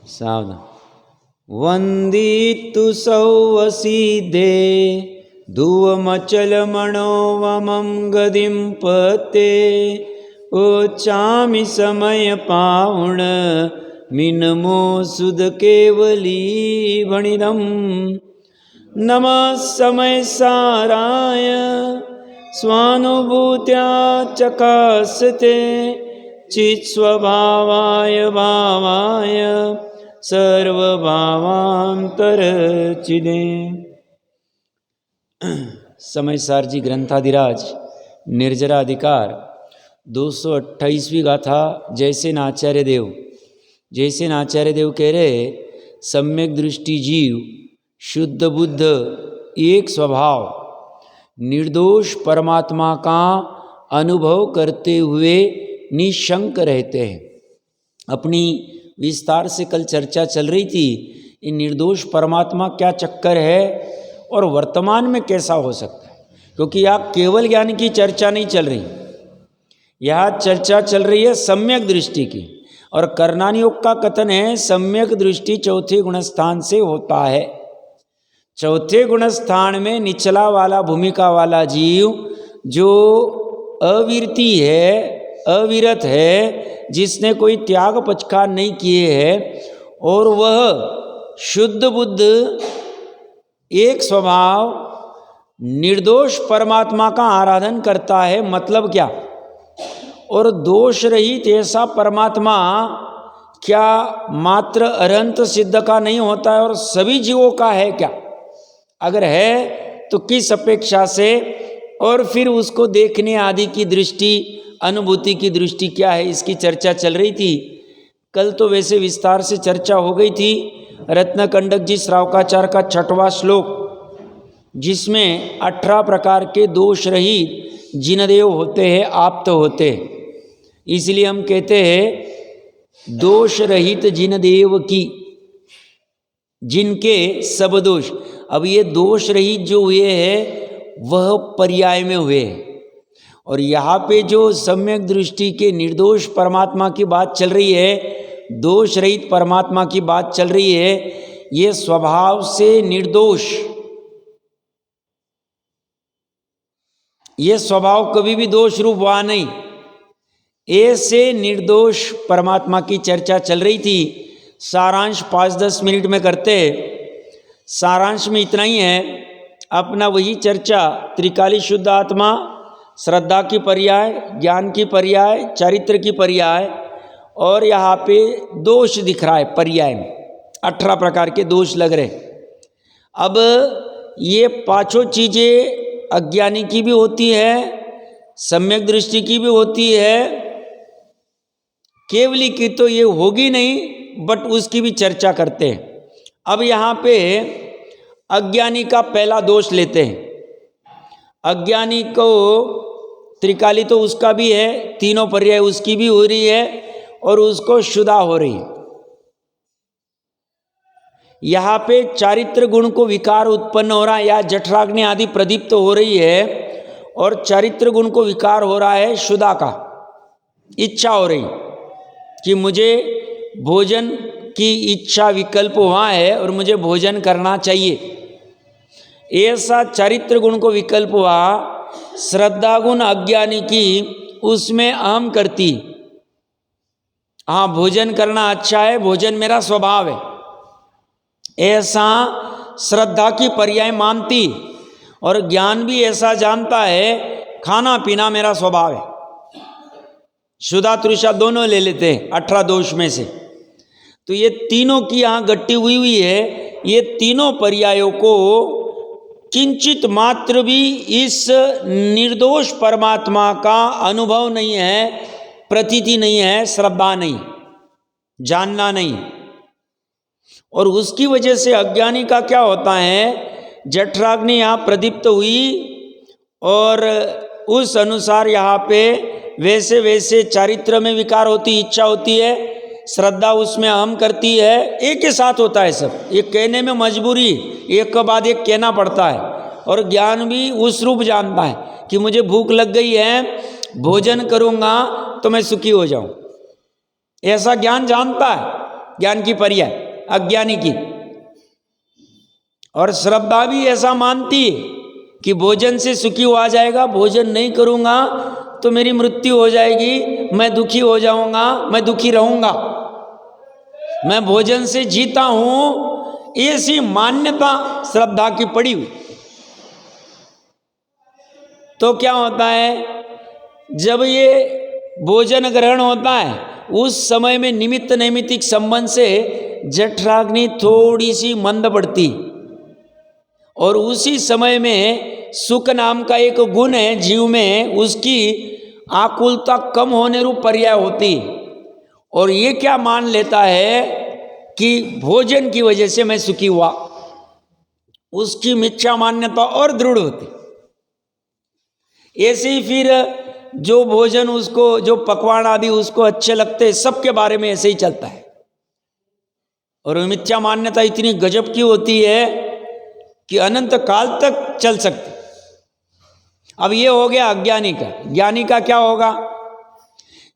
सावधान। वंदितु सौवसीदे धुवमचलमणो वमं गदिं पते ओचामि समय पावण मिनमो सुद केवली भणिदम। नमः समय साराय स्वानुभूत्या चकासते चित्स्वभावाय भावाय सर्वभावांतरचिदे। समयसार जी ग्रंथाधिराज निर्जराधिकार 228वीं गाथा। जयसेन आचार्य देव कह रहे सम्यक दृष्टि जीव शुद्ध बुद्ध एक स्वभाव निर्दोष परमात्मा का अनुभव करते हुए निशंक रहते हैं। अपनी विस्तार से कल चर्चा चल रही थी ये निर्दोष परमात्मा क्या चक्कर है और वर्तमान में कैसा हो सकता है, क्योंकि यहाँ केवल ज्ञान की चर्चा नहीं चल रही, यहाँ चर्चा चल रही है सम्यक दृष्टि की। और कर्णानी योग का कथन है सम्यक दृष्टि चौथे गुणस्थान से होता है। चौथे गुणस्थान में निचला वाला भूमिका वाला जीव जो अविरति है, अविरत है, जिसने कोई त्याग पचकार नहीं किए है, और वह शुद्ध बुद्ध एक स्वभाव निर्दोष परमात्मा का आराधन करता है। मतलब क्या? और दोष रहित ऐसा परमात्मा क्या मात्र अरंत सिद्ध का नहीं होता है और सभी जीवों का है क्या? अगर है तो किस अपेक्षा से, और फिर उसको देखने आदि की दृष्टि, अनुभूति की दृष्टि क्या है, इसकी चर्चा चल रही थी। कल तो वैसे विस्तार से चर्चा हो गई थी। रत्नकंडक जी श्रावकाचार का 6वां श्लोक, जिसमें 18 प्रकार के दोष रहित जिनदेव होते हैं, आप्त होते हैं। इसलिए हम कहते हैं दोष रहित जिनदेव की, जिनके सब दोष। अब ये दोष रहित जो हुए हैं वह पर्याय में हुए हैं, और यहाँ पे जो सम्यक दृष्टि के निर्दोष परमात्मा की बात चल रही है, दोष रहित परमात्मा की बात चल रही है, ये स्वभाव से निर्दोष, ये स्वभाव कभी भी दोष रूप हुआ नहीं, ऐसे निर्दोष परमात्मा की चर्चा चल रही थी। सारांश 5-10 मिनट में करते। सारांश में इतना ही है, अपना वही चर्चा त्रिकाली शुद्ध आत्मा, श्रद्धा की पर्याय, ज्ञान की पर्याय, चारित्र की पर्याय, और यहाँ पे दोष दिख रहा है पर्याय में 18 प्रकार के दोष लग रहे। अब ये पांचों चीज़ें अज्ञानी की भी होती है, सम्यक दृष्टि की भी होती है, केवली की तो ये होगी नहीं, बट उसकी भी चर्चा करते हैं। अब यहाँ पे अज्ञानी का पहला दोष लेते हैं। अज्ञानी को त्रिकाली तो उसका भी है, तीनों पर्याय उसकी भी हो रही है, और उसको शुदा हो रही है। यहाँ पे चारित्र गुण को विकार उत्पन्न हो रहा है, या जठराग्नि आदि प्रदीप्त हो रही है, और चारित्र गुण को विकार हो रहा है शुदा का, इच्छा हो रही कि मुझे भोजन की इच्छा विकल्प वहाँ है और मुझे भोजन करना चाहिए, ऐसा चारित्र गुण को विकल्प हुआ। श्रद्धा गुण अज्ञानी की उसमें अहम करती, हाँ भोजन करना अच्छा है, भोजन मेरा स्वभाव है, ऐसा श्रद्धा की पर्याय मानती। और ज्ञान भी ऐसा जानता है खाना पीना मेरा स्वभाव है। शुदा तृषा दोनों ले लेते हैं 18 दोष में से। तो ये तीनों की यहाँ गट्टी हुई है। ये तीनों पर्यायों को किंचित मात्र भी इस निर्दोष परमात्मा का अनुभव नहीं है, प्रतीति नहीं है, श्रद्धा नहीं, जानना नहीं। और उसकी वजह से अज्ञानी का क्या होता है, जठराग्नि यहाँ प्रदीप्त हुई और उस अनुसार यहाँ पे वैसे वैसे चारित्र में विकार होती, इच्छा होती है, श्रद्धा उसमें अहम करती है, एक के साथ होता है सब। ये कहने में मजबूरी, एक के बाद एक कहना पड़ता है। और ज्ञान भी उस रूप जानता है कि मुझे भूख लग गई है, भोजन करूँगा तो मैं सुखी हो जाऊँ, ऐसा ज्ञान जानता है। ज्ञान की पर्याय अज्ञानी की। और श्रद्धा भी ऐसा मानती है कि भोजन से सुखी हुआ जाएगा, भोजन नहीं करूंगा तो मेरी मृत्यु हो जाएगी, मैं दुखी हो जाऊंगा, मैं दुखी रहूंगा, मैं भोजन से जीता हूं, ऐसी मान्यता श्रद्धा की पड़ी हुई। तो क्या होता है, जब ये भोजन ग्रहण होता है उस समय में निमित्त नैमित्तिक संबंध से जठराग्नि थोड़ी सी मंद पड़ती, और उसी समय में सुख नाम का एक गुण है जीव में, उसकी आकुलता कम होने रूप पर्याय होती। और ये क्या मान लेता है कि भोजन की वजह से मैं सुखी हुआ, उसकी मिथ्या मान्यता और दृढ़ होती। ऐसे ही फिर जो भोजन उसको, जो पकवान आदि उसको अच्छे लगते, सबके बारे में ऐसे ही चलता है। और मिथ्या मान्यता इतनी गजब की होती है कि अनंत काल तक चल सकती। अब ये हो गया अज्ञानी का। ज्ञानी का क्या होगा?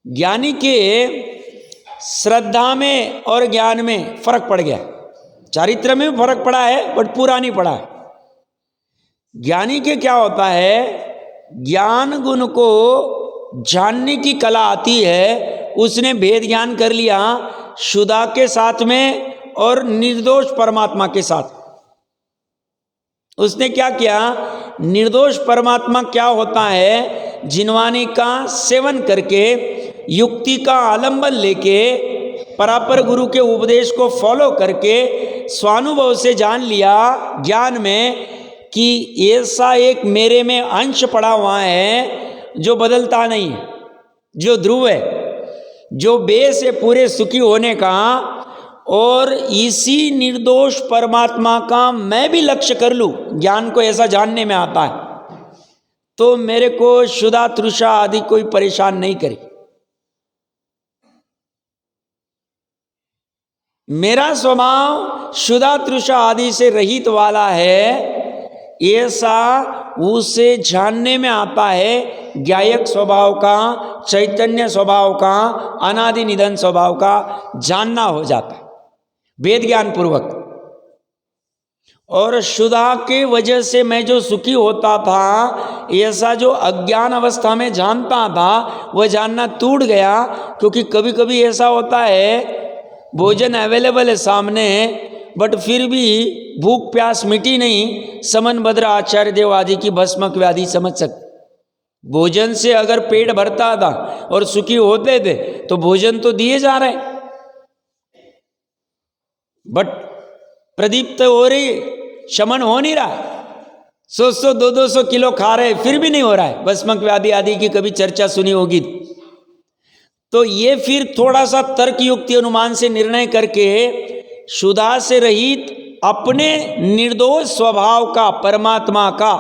ज्ञानी के श्रद्धा में और ज्ञान में फर्क पड़ गया, चारित्र में भी फर्क पड़ा है बट पूरा नहीं पड़ा है। ज्ञानी के क्या होता है, ज्ञान गुण को जानने की कला आती है, उसने भेद ज्ञान कर लिया शुदा के साथ में और निर्दोष परमात्मा के साथ। उसने क्या किया, निर्दोष परमात्मा क्या होता है, जिनवानी का सेवन करके युक्ति का आलंबन लेके परापर गुरु के उपदेश को फॉलो करके स्वानुभव से जान लिया ज्ञान में कि ऐसा एक मेरे में अंश पड़ा हुआ है जो बदलता नहीं है, जो ध्रुव है, जो बेस है पूरे सुखी होने का। और इसी निर्दोष परमात्मा का मैं भी लक्ष्य कर लूं, ज्ञान को ऐसा जानने में आता है, तो मेरे को क्षुधा तृषा आदि कोई परेशान नहीं करे। मेरा स्वभाव क्षुधा तृषा आदि से रहित वाला है, ऐसा उसे जानने में आता है। ज्ञायक स्वभाव का, चैतन्य स्वभाव का, अनादि निधन स्वभाव का जानना हो जाता है वेद ज्ञान पूर्वक। और क्षुधा के वजह से मैं जो सुखी होता था, ऐसा जो अज्ञान अवस्था में जानता था, वह जानना टूट गया। क्योंकि कभी कभी ऐसा होता है भोजन अवेलेबल है सामने, बट फिर भी भूख प्यास मिटी नहीं। समन भद्र आचार्य देव आदि की भस्मक व्याधि समझ सकते। भोजन से अगर पेट भरता था और सुखी होते थे तो भोजन तो दिए जा रहे, बट प्रदीप्त हो रही, शमन हो नहीं रहा। 100 200 किलो खा रहे फिर भी नहीं हो रहा है। भस्मक व्याधि आदि की कभी चर्चा सुनी होगी। तो ये फिर थोड़ा सा तर्क युक्ति अनुमान से निर्णय करके क्षुधा से रहित अपने निर्दोष स्वभाव का, परमात्मा का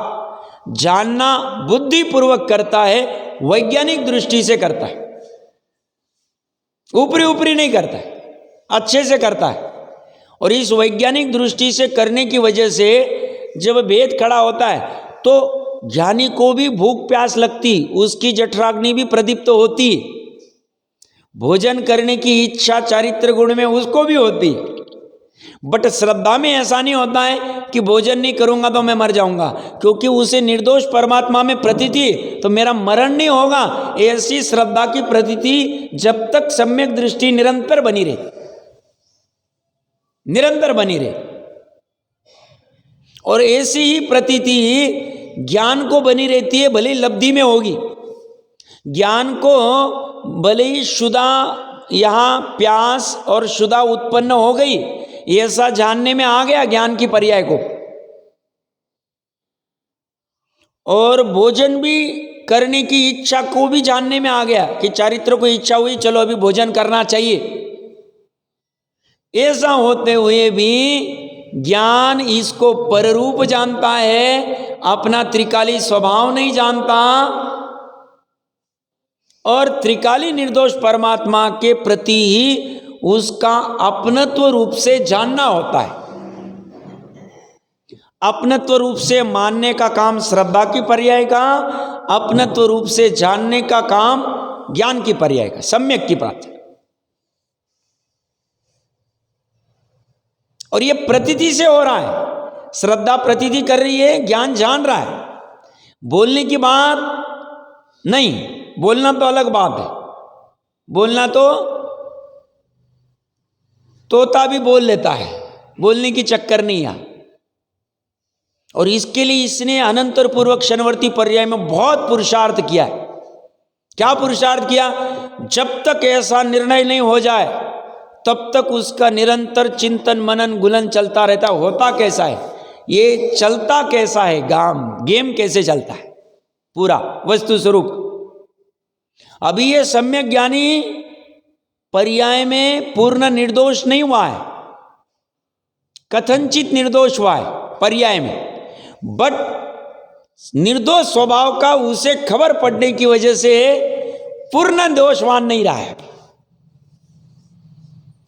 जानना बुद्धि पूर्वक करता है, वैज्ञानिक दृष्टि से करता है, ऊपरी ऊपरी नहीं करता है, अच्छे से करता है। और इस वैज्ञानिक दृष्टि से करने की वजह से जब भेद खड़ा होता है तो ज्ञानी को भी भूख प्यास लगती, उसकी जठराग्नि भी प्रदीप्त होती, भोजन करने की इच्छा चारित्र गुण में उसको भी होती। बट श्रद्धा में ऐसा नहीं होता है कि भोजन नहीं करूंगा तो मैं मर जाऊंगा, क्योंकि उसे निर्दोष परमात्मा में प्रतीति तो मेरा मरण नहीं होगा। ऐसी श्रद्धा की प्रतीति जब तक सम्यक दृष्टि निरंतर बनी रहे, निरंतर बनी रहे। और ऐसी ही प्रतीति ज्ञान को बनी रहती है, भले लब्धि में होगी। ज्ञान को भले ही क्षुधा, यहां प्यास और क्षुधा उत्पन्न हो गई, ऐसा जानने में आ गया ज्ञान की पर्याय को। और भोजन भी करने की इच्छा को भी जानने में आ गया कि चारित्र को इच्छा हुई, चलो अभी भोजन करना चाहिए। ऐसा होते हुए भी ज्ञान इसको पररूप जानता है, अपना त्रिकाली स्वभाव नहीं जानता। और त्रिकाली निर्दोष परमात्मा के प्रति ही उसका अपनत्व रूप से जानना होता है। अपनत्व रूप से मानने का काम श्रद्धा की पर्याय का, अपनत्व रूप से जानने का काम ज्ञान की पर्याय का, सम्यक की प्राप्ति। और ये प्रतीति से हो रहा है, श्रद्धा प्रतीति कर रही है, ज्ञान जान रहा है। बोलने की बात नहीं, बोलना तो अलग बात है। बोलना तो तोता भी बोल लेता है, बोलने की चक्कर नहीं है। और इसके लिए इसने अनंतर पूर्वक शनवर्ती पर्याय में बहुत पुरुषार्थ किया है। क्या पुरुषार्थ किया? जब तक ऐसा निर्णय नहीं हो जाए तब तक उसका निरंतर चिंतन मनन गुलन चलता रहता। होता कैसा है, ये चलता कैसा है, गेम कैसे चलता है पूरा वस्तु स्वरूप। अभी ये सम्यक ज्ञानी पर्याय में पूर्ण निर्दोष नहीं हुआ है, कथनचित निर्दोष हुआ है पर्याय में, बट निर्दोष स्वभाव का उसे खबर पड़ने की वजह से पूर्ण दोषवान नहीं रहा है।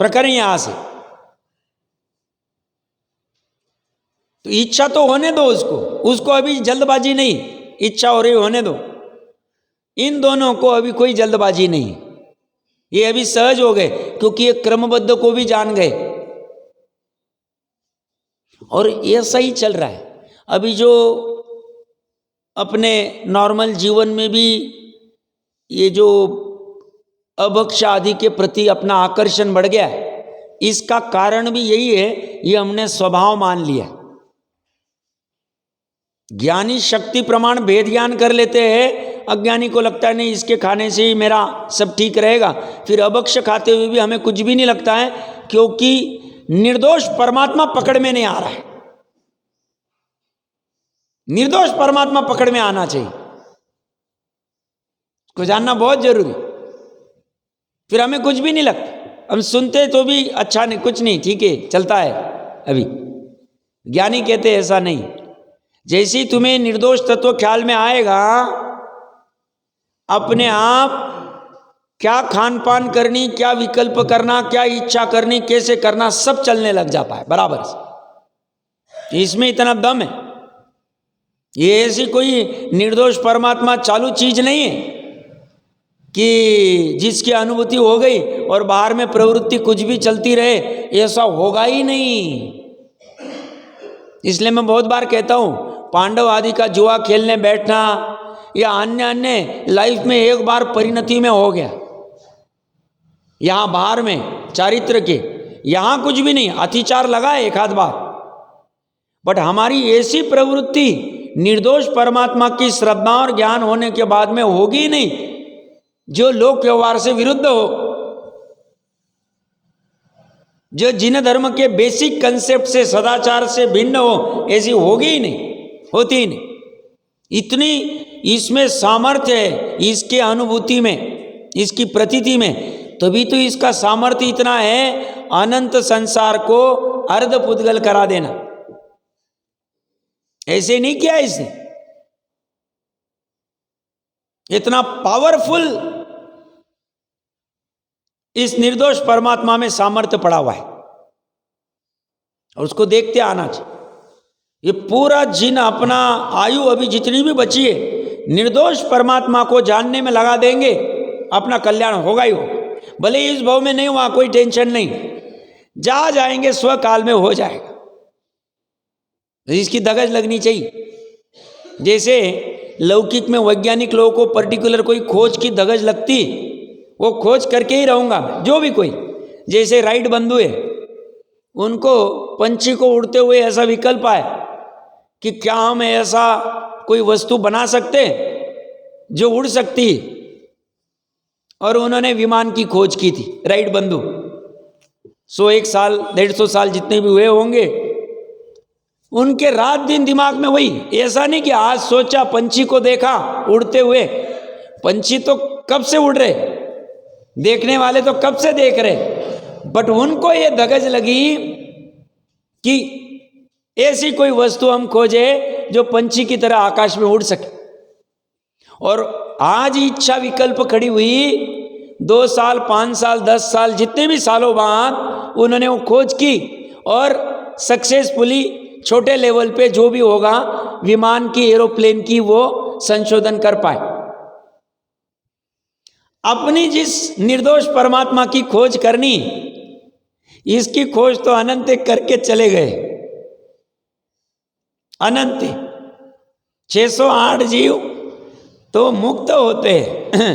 प्रकरण यहां से तो इच्छा तो होने दो उसको अभी जल्दबाजी नहीं, इच्छा हो रही होने दो। इन दोनों को अभी कोई जल्दबाजी नहीं, ये अभी सहज हो गए क्योंकि ये क्रमबद्ध को भी जान गए। और ऐसा ही चल रहा है अभी। जो अपने नॉर्मल जीवन में भी ये जो अभक्ष आदि के प्रति अपना आकर्षण बढ़ गया है, इसका कारण भी यही है, ये हमने स्वभाव मान लिया। ज्ञानी शक्ति प्रमाण भेद ज्ञान कर लेते हैं, अज्ञानी को लगता है नहीं इसके खाने से ही मेरा सब ठीक रहेगा। फिर अभक्ष खाते हुए भी हमें कुछ भी नहीं लगता है, क्योंकि निर्दोष परमात्मा पकड़ में नहीं आ रहा है। निर्दोष परमात्मा पकड़ में आना चाहिए, को जानना बहुत जरूरी। फिर हमें कुछ भी नहीं लगता, हम सुनते तो भी अच्छा नहीं, कुछ नहीं, ठीक है चलता है। अभी ज्ञानी कहते ऐसा नहीं, जैसे ही तुम्हें निर्दोष तत्व ख्याल में आएगा, अपने आप क्या खान पान करनी, क्या विकल्प करना, क्या इच्छा करनी, कैसे करना, सब चलने लग जाता है बराबर से। इसमें इतना दम है। ये ऐसी कोई निर्दोष परमात्मा चालू चीज नहीं है कि जिसकी अनुभूति हो गई और बाहर में प्रवृत्ति कुछ भी चलती रहे, ऐसा होगा ही नहीं। इसलिए मैं बहुत बार कहता हूं, पांडव आदि का जुआ खेलने बैठना या अन्य अन्य लाइफ में एक बार परिणति में हो गया, यहां बाहर में चारित्र के, यहां कुछ भी नहीं, अतिचार लगा है एक आध बार, बट हमारी ऐसी प्रवृत्ति निर्दोष परमात्मा की श्रद्धा और ज्ञान होने के बाद में होगी नहीं जो लोक व्यवहार से विरुद्ध हो, जो जिन धर्म के बेसिक कंसेप्ट से सदाचार से भिन्न हो, ऐसी होगी ही नहीं, होती ही नहीं। इतनी इसमें सामर्थ्य है, इसके अनुभूति में, इसकी प्रतीति में, तभी तो इसका सामर्थ्य इतना है अनंत संसार को अर्ध पुद्गल करा देना। ऐसे नहीं किया इसने, इतना पावरफुल इस निर्दोष परमात्मा में सामर्थ्य पड़ा हुआ है, और उसको देखते आना चाहिए। ये पूरा जिन अपना आयु अभी जितनी भी बची है, निर्दोष परमात्मा को जानने में लगा देंगे, अपना कल्याण होगा ही हो। भले इस भाव में नहीं हुआ, कोई टेंशन नहीं, जा जाएंगे स्वकाल में हो जाएगा। इसकी दगज लगनी चाहिए। जैसे लौकिक में वैज्ञानिक लोगों को पर्टिकुलर कोई खोज की दगज लगती, वो खोज करके ही रहूंगा मैं, जो भी कोई। जैसे राइट बंधु है, उनको पंछी को उड़ते हुए ऐसा विकल्प आए कि क्या हम ऐसा कोई वस्तु बना सकते जो उड़ सकती, और उन्होंने विमान की खोज की थी, राइट बंधु। 101 साल 150 साल जितने भी हुए होंगे, उनके रात दिन दिमाग में वही। ऐसा नहीं कि आज सोचा पंछी को देखा उड़ते हुए, पंछी तो कब से उड़ रहे, देखने वाले तो कब से देख रहे, बट उनको ये धगज लगी कि ऐसी कोई वस्तु हम खोजे जो पंछी की तरह आकाश में उड़ सके। और आज इच्छा विकल्प खड़ी हुई, 2 साल 5 साल 10 साल जितने भी सालों बाद उन्होंने वो खोज की, और सक्सेसफुली छोटे लेवल पे जो भी होगा विमान की, एरोप्लेन की, वो संशोधन कर पाए। अपनी जिस निर्दोष परमात्मा की खोज करनी, इसकी खोज तो अनंत करके चले गए, अनंत 608 जीव तो मुक्त होते हैं,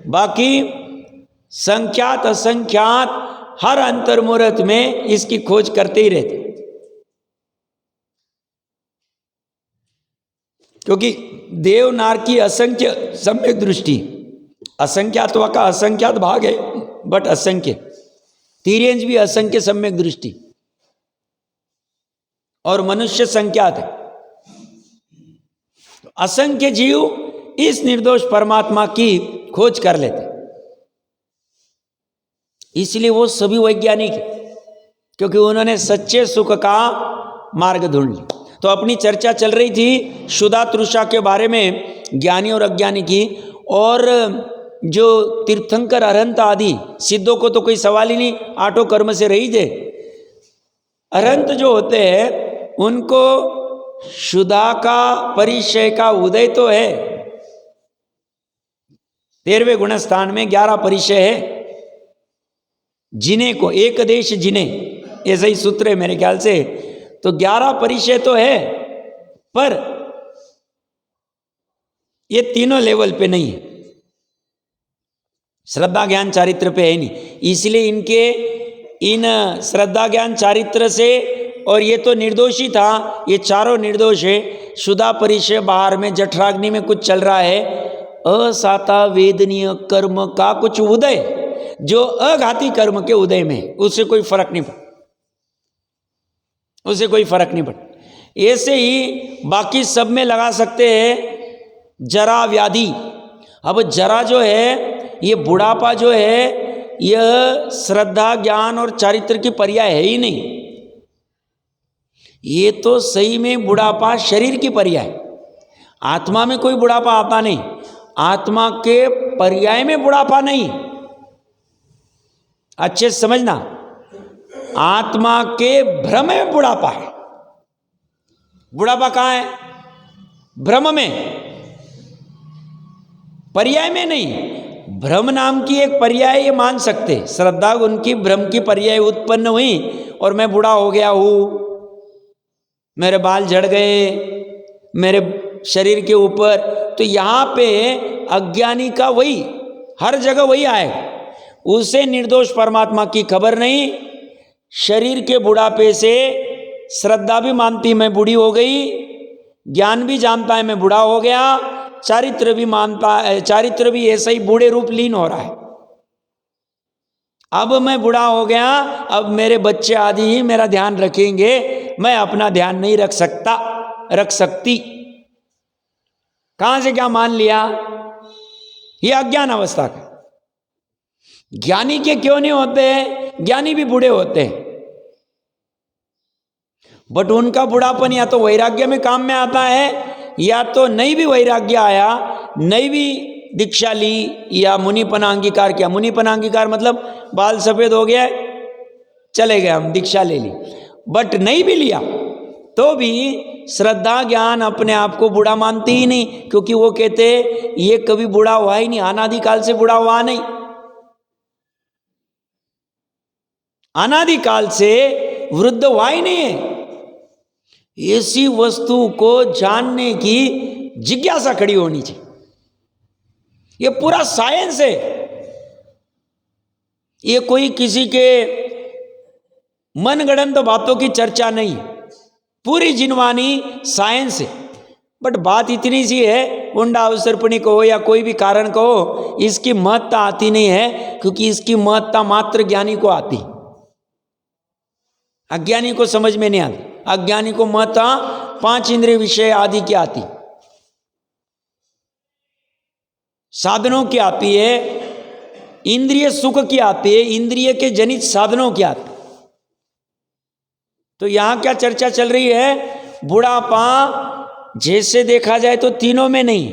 बाकी संख्यात असंख्यात हर अंतर्मुहूर्त में इसकी खोज करते ही रहते, क्योंकि देवनार की असंख्य सम्यक दृष्टि, असंख्यात्वा का असंख्यात भाग है बट असंख्य, तिर्यंज भी असंख्य सम्यक दृष्टि, और मनुष्य संख्यात है। असंख्य जीव इस निर्दोष परमात्मा की खोज कर लेते, इसलिए वो सभी वैज्ञानिक है, क्योंकि उन्होंने सच्चे सुख का मार्ग ढूंढ लिया। तो अपनी चर्चा चल रही थी शुदा तृषा के बारे में, ज्ञानी और अज्ञानी की, और जो तीर्थंकर अरहंत आदि सिद्धों को तो कोई सवाल ही नहीं, आठों कर्म से रही थे। अरहंत जो होते हैं उनको शुदा का परिचय का उदय तो है, 13वें गुणस्थान में 11 परिचय है, जिने को एक देश जिने, ऐसा ही सूत्र है मेरे ख्याल से, तो 11 परिचय तो है, पर ये तीनों लेवल पे नहीं है, श्रद्धा ज्ञान चारित्र पे है नहीं। इसलिए इनके इन श्रद्धा ज्ञान चारित्र से, और ये तो निर्दोषी था, ये चारों निर्दोष है। शुदा परिचय बाहर में जठराग्नि में कुछ चल रहा है, असाता वेदनीय कर्म का कुछ उदय, जो अघाती कर्म के उदय में, उससे कोई फर्क नहीं पड़ा, उससे कोई फर्क नहीं पड़ा। ऐसे ही बाकी सब में लगा सकते हैं जरा व्याधि। अब जरा जो है, ये बुढ़ापा जो है, यह श्रद्धा ज्ञान और चारित्र की पर्याय है ही नहीं, ये तो सही में बुढ़ापा शरीर की पर्याय, आत्मा में कोई बुढ़ापा आता नहीं, आत्मा के पर्याय में बुढ़ापा नहीं, अच्छे से समझना, आत्मा के भ्रम में बुढ़ापा है। बुढ़ापा कहाँ है? भ्रम में, पर्याय में नहीं। भ्रम नाम की एक पर्याय ये मान सकते, श्रद्धा उनकी भ्रम की पर्याय उत्पन्न हुई, और मैं बूढ़ा हो गया हूँ, मेरे बाल झड़ गए मेरे शरीर के ऊपर, तो यहाँ पे अज्ञानी का वही, हर जगह वही आएगा, उसे निर्दोष परमात्मा की खबर नहीं। शरीर के बुढ़ापे से श्रद्धा भी मानती मैं बूढ़ी हो गई, ज्ञान भी जानता है मैं बूढ़ा हो गया, चारित्र भी मानता है, चारित्र भी ऐसा ही बूढ़े रूप लीन हो रहा है। अब मैं बूढ़ा हो गया, अब मेरे बच्चे आदि ही मेरा ध्यान रखेंगे, मैं अपना ध्यान नहीं रख सकता, रख सकती। कहां से क्या मान लिया? ये अज्ञान अवस्था का। ज्ञानी के क्यों नहीं होते? ज्ञानी भी बूढ़े होते हैं, बट उनका बुढ़ापन या तो वैराग्य में काम में आता है, या तो नहीं भी वैराग्य आया, नहीं भी दीक्षा ली, या मुनिपना अंगीकार किया। मुनिपना अंगीकार मतलब बाल सफेद हो गया, चले गए हम, दीक्षा ले ली, बट नहीं भी लिया तो भी श्रद्धा ज्ञान अपने आप को बूढ़ा मानती ही नहीं, क्योंकि वो कहते ये कभी बूढ़ा हुआ ही नहीं, अनादिकाल से बूढ़ा हुआ नहीं, अनादिकाल से वृद्ध हुआ ही नहीं है। ऐसी वस्तु को जानने की जिज्ञासा खड़ी होनी चाहिए। ये पूरा साइंस है, ये कोई किसी के मनगढ़ंत बातों की चर्चा नहीं, पूरी जिनवानी साइंस है। बट बात इतनी सी है, उंडा अवसर्पणी कहो या कोई भी कारण कहो, इसकी महत्ता आती नहीं है, क्योंकि इसकी महत्ता मात्र ज्ञानी को आती, अज्ञानी को समझ में नहीं आती। अज्ञानी को महत्ता 5 इंद्रिय विषय आदि की आती, साधनों की आती है, इंद्रिय सुख की आती है, इंद्रिय के जनित साधनों की आती। तो यहां क्या चर्चा चल रही है? बुढ़ापा जैसे देखा जाए तो तीनों में नहीं,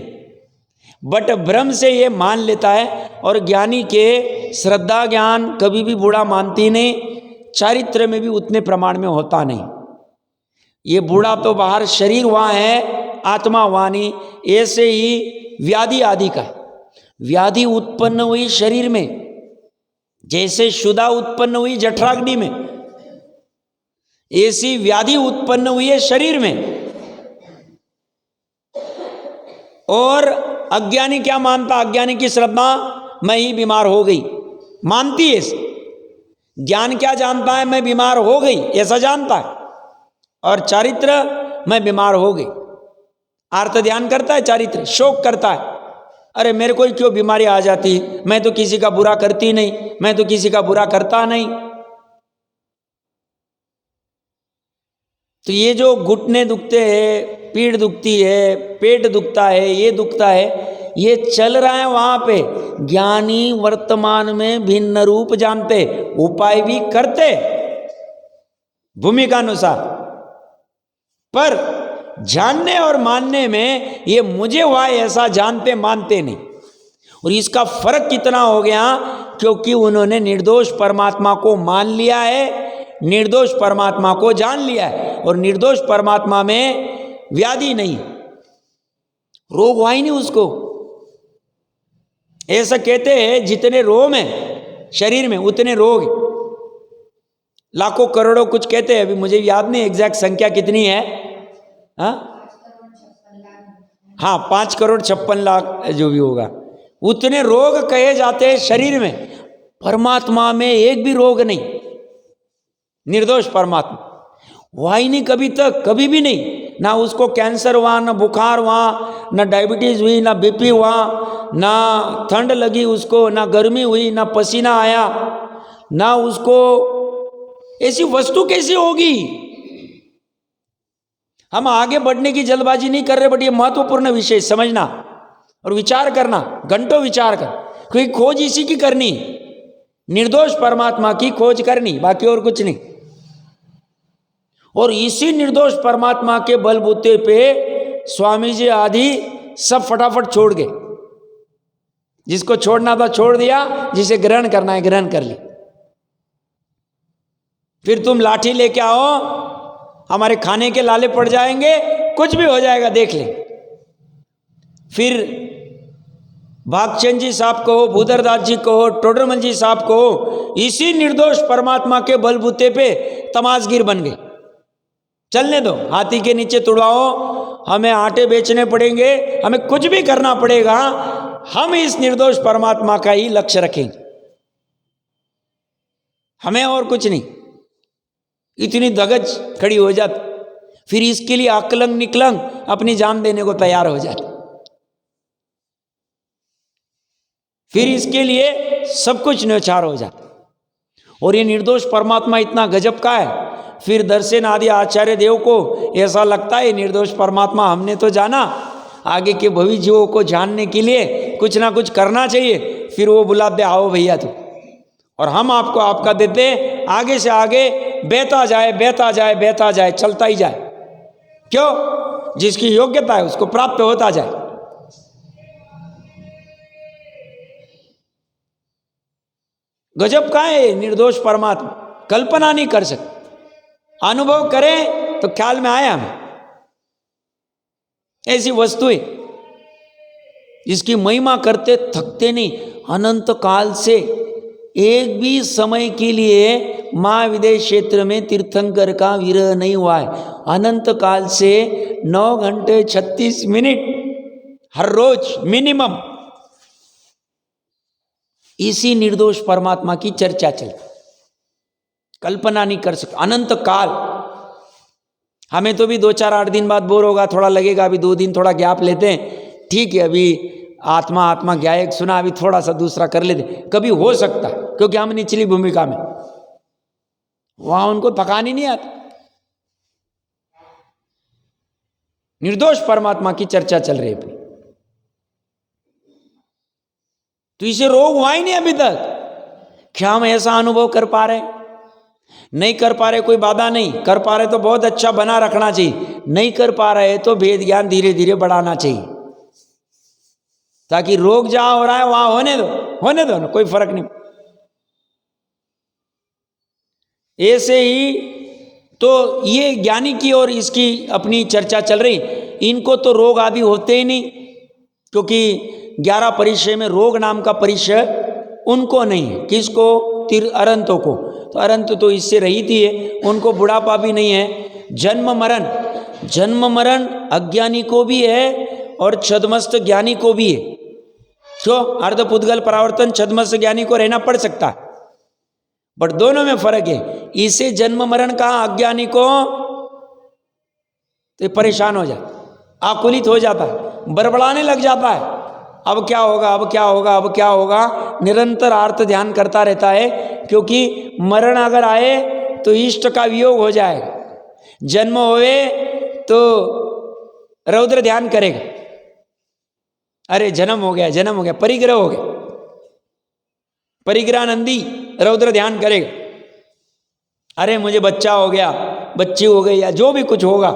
बट भ्रम से ये मान लेता है, और ज्ञानी के श्रद्धा ज्ञान कभी भी बूढ़ा मानती नहीं, चारित्र में भी उतने प्रमाण में होता नहीं। ये बूढ़ा तो बाहर शरीर वहाँ है, आत्मा वहाँ नहीं। ऐसे ही व्याधि आदि का, व्याधि उत्पन्न हुई शरीर में, जैसे शुदा उत्पन्न हुई जठराग्नि में, ऐसी व्याधि उत्पन्न हुई है शरीर में। और अज्ञानी क्या मानता, अज्ञानी की श्रद्धा मैं ही बीमार हो गई मानती है। ज्ञान क्या जानता है, मैं बीमार हो गई ऐसा जानता है। और चारित्र, मैं बीमार हो गई। आर्त ध्यान करता है, चारित्र शोक करता है, अरे मेरे को क्यों बीमारी आ जाती, मैं तो किसी का बुरा करती नहीं, मैं तो किसी का बुरा करता नहीं। तो ये जो घुटने दुखते हैं, पीठ दुखती है, पेट दुखता है, ये दुखता है, ये चल रहा है वहां पे। ज्ञानी वर्तमान में भिन्न रूप जानते, उपाय भी करते भूमिका अनुसार, पर जानने और मानने में ये मुझे हुआ ऐसा जानते मानते नहीं। और इसका फर्क कितना हो गया, क्योंकि उन्होंने निर्दोष परमात्मा को मान लिया है, निर्दोष परमात्मा को जान लिया है। और निर्दोष परमात्मा में व्याधि नहीं, रोग हुआ ही नहीं उसको। ऐसा कहते हैं जितने रोम हैं शरीर में उतने रोग, लाखों करोड़ों कुछ कहते हैं, अभी मुझे याद नहीं एग्जैक्ट संख्या कितनी है। हाँ 5,56,00,000 जो भी होगा, उतने रोग कहे जाते हैं शरीर में। परमात्मा में एक भी रोग नहीं, निर्दोष परमात्मा हुआ ही नहीं कभी तक, कभी भी नहीं। ना उसको कैंसर हुआ, ना बुखार हुआ, ना डायबिटीज हुई, ना बीपी हुआ, ना ठंड लगी उसको, ना गर्मी हुई, ना पसीना आया, ना उसको। ऐसी वस्तु कैसी होगी? हम आगे बढ़ने की जल्दबाजी नहीं कर रहे, बट ये महत्वपूर्ण विषय समझना और विचार करना, घंटों विचार कर, क्योंकि खोज इसी की करनी, निर्दोष परमात्मा की खोज करनी, बाकी और कुछ नहीं। और इसी निर्दोष परमात्मा के बलबूते पे स्वामी जी आदि सब फटाफट छोड़ गए। जिसको छोड़ना था छोड़ दिया, जिसे ग्रहण करना है ग्रहण कर ली। फिर तुम लाठी लेके आओ, हमारे खाने के लाले पड़ जाएंगे, कुछ भी हो जाएगा देख ले। फिर भागचंद जी साहब को, भूधरदास जी को, टोडरमल जी साहब को इसी निर्दोष परमात्मा के बलबूते पे तमाशगीर बन गए। चलने दो, हाथी के नीचे तुड़वाओ, हमें आटे बेचने पड़ेंगे, हमें कुछ भी करना पड़ेगा, हम इस निर्दोष परमात्मा का ही लक्ष्य रखेंगे, हमें और कुछ नहीं। इतनी धगज खड़ी हो जाती। फिर इसके लिए अकलंग निकलंग अपनी जान देने को तैयार हो जाते। फिर इसके लिए सब कुछ न्यौछावर हो जाता। और ये निर्दोष परमात्मा इतना गजब का है, फिर दर्शन आदि आचार्य देव को ऐसा लगता है निर्दोष परमात्मा हमने तो जाना, आगे के भविष्यों को जानने के लिए कुछ ना कुछ करना चाहिए। फिर वो बुलाते आओ भैया तो, और हम आपको आपका देते, आगे से आगे बहता जाए बहता जाए बहता जाए, चलता ही जाए। क्यों? जिसकी योग्यता है उसको प्राप्त होता जाए। गजब का है निर्दोष परमात्मा, कल्पना नहीं कर सकते। अनुभव करें तो ख्याल में आया हमें ऐसी वस्तुएं जिसकी महिमा करते थकते नहीं। अनंत काल से एक भी समय के लिए महाविदेश क्षेत्र में तीर्थंकर का विरह नहीं हुआ है। अनंत काल से 9 घंटे 36 मिनट हर रोज मिनिमम इसी निर्दोष परमात्मा की चर्चा चलती। कल्पना नहीं कर सकते। अनंत काल, हमें तो भी 2-4-8 दिन बाद बोर होगा, थोड़ा लगेगा, अभी 2 दिन थोड़ा गैप लेते हैं, ठीक है, अभी आत्मा ज्ञायक सुना, अभी थोड़ा सा दूसरा कर लेते, कभी हो सकता, क्योंकि हम निचली भूमिका में, वहां उनको थकानी नहीं आती। निर्दोष परमात्मा की चर्चा चल रही है, तो इसे रोग हुआ ही नहीं अभी तक। क्या हम ऐसा अनुभव कर पा रहे? नहीं कर पा रहे कोई बाधा नहीं, कर पा रहे तो बहुत अच्छा बना रखना चाहिए, नहीं कर पा रहे तो भेद ज्ञान धीरे धीरे बढ़ाना चाहिए, ताकि रोग जहां हो रहा है वहां होने दो ना, कोई फर्क नहीं। ऐसे ही तो ये ज्ञानी की और इसकी अपनी चर्चा चल रही, इनको तो रोग आदि होते ही नहीं, क्योंकि 11 परिचय में रोग नाम का परिचय उनको नहीं है। किसको? अरंतों को। तो परंतु तो इससे रहित ही है, उनको बुढ़ापा भी नहीं है। जन्म मरण अज्ञानी को भी है और छद्मस्त ज्ञानी को भी है। क्यों? अर्धपुद्गल परावर्तन छद्मस्त ज्ञानी को रहना पड़ सकता है, बट दोनों में फर्क है। इसे जन्म मरण कहा, अज्ञानी को तो परेशान हो जाता, आकुलित हो जाता है, बड़बड़ाने लग जाता है। अब क्या होगा, अब क्या होगा, अब क्या होगा, निरंतर आर्त ध्यान करता रहता है। क्योंकि मरण अगर आए तो इष्ट का वियोग हो जाएगा, जन्म होए तो रौद्र ध्यान करेगा, अरे जन्म हो गया, परिग्रह हो गया, परिग्रह नंदी रौद्र ध्यान करेगा, अरे मुझे बच्चा हो गया, बच्ची हो गई, या जो भी कुछ होगा।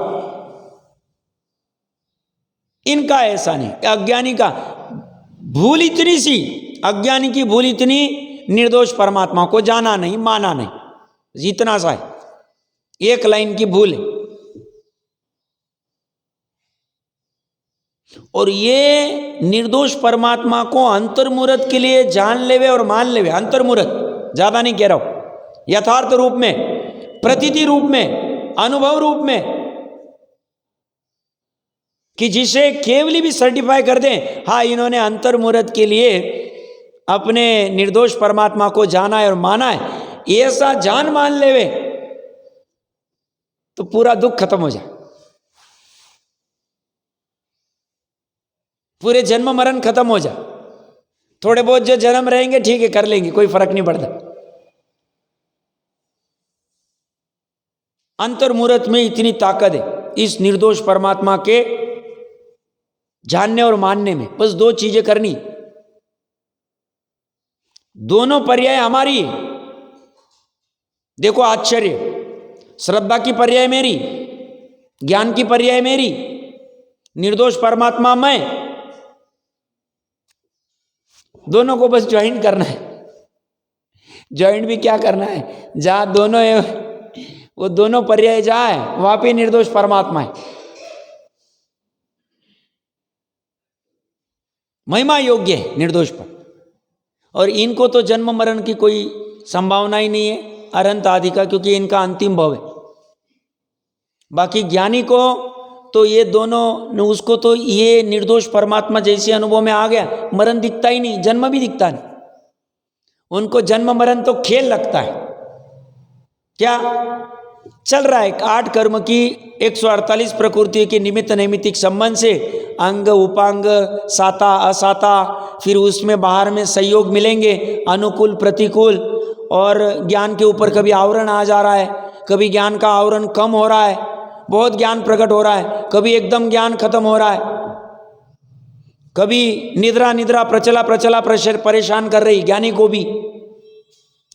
इनका ऐसा नहीं। अज्ञानी का भूल इतनी सी, अज्ञानी की भूल इतनी, निर्दोष परमात्मा को जाना नहीं, माना नहीं, इतना सा है, एक लाइन की भूल है। और ये निर्दोष परमात्मा को अंतर्मुहूर्त के लिए जान लेवे और मान लेवे, अंतर्मुहूर्त, ज्यादा नहीं कह रहा हूं, यथार्थ रूप में, प्रतीति रूप में, अनुभव रूप में, कि जिसे केवली भी सर्टिफाई कर दें, हाँ इन्होंने अंतर्मुहूर्त के लिए अपने निर्दोष परमात्मा को जाना है और माना है, ऐसा जान मान लेवे तो पूरा दुख खत्म हो जाए, पूरे जन्म मरण खत्म हो जाए। थोड़े बहुत जो जन्म रहेंगे ठीक है, कर लेंगे, कोई फर्क नहीं पड़ता। अंतर्मुहूर्त में इतनी ताकत है इस निर्दोष परमात्मा के जानने और मानने में। बस दो चीजें करनी, दोनों पर्याय हमारी है। देखो आश्चर्य, श्रद्धा की पर्याय मेरी, ज्ञान की पर्याय मेरी, निर्दोष परमात्मा मैं, दोनों को बस ज्वाइन करना है। ज्वाइन भी क्या करना है, जहां दोनों है वो दोनों पर्याय जहां है वहां पे निर्दोष परमात्मा है। महिमा योग्य है निर्दोष पर, और इनको तो जन्म मरण की कोई संभावना ही नहीं है अनंत आदि का, क्योंकि इनका अंतिम भव है। बाकी ज्ञानी को तो ये दोनों, उसको तो ये निर्दोष परमात्मा जैसे अनुभव में आ गया, मरण दिखता ही नहीं, जन्म भी दिखता नहीं, उनको जन्म मरण तो खेल लगता है। क्या चल रहा है? 8 कर्म की 148 प्रकृति के निमित्त नैमित्तिक संबंध से अंग उपांग, साता असाता, फिर उसमें बाहर में संयोग मिलेंगे, अनुकूल प्रतिकूल, और ज्ञान के ऊपर कभी आवरण आ जा रहा है, कभी ज्ञान का आवरण कम हो रहा है, बहुत ज्ञान प्रकट हो रहा है, कभी एकदम ज्ञान खत्म हो रहा है, कभी निद्रा निद्रा प्रचला प्रचला परेशान कर रही ज्ञानी को भी।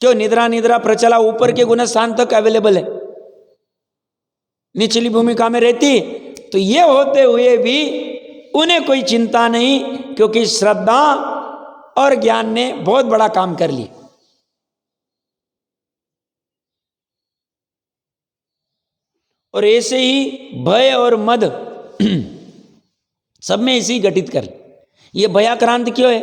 क्यों? निद्रा निद्रा प्रचला ऊपर के गुण स्थान तक अवेलेबल है, निचली भूमिका में रहती, तो ये होते हुए भी उन्हें कोई चिंता नहीं, क्योंकि श्रद्धा और ज्ञान ने बहुत बड़ा काम कर लिया। और ऐसे ही भय और मद सब में इसी घटित कर लिया। ये भयाक्रांत क्यों है?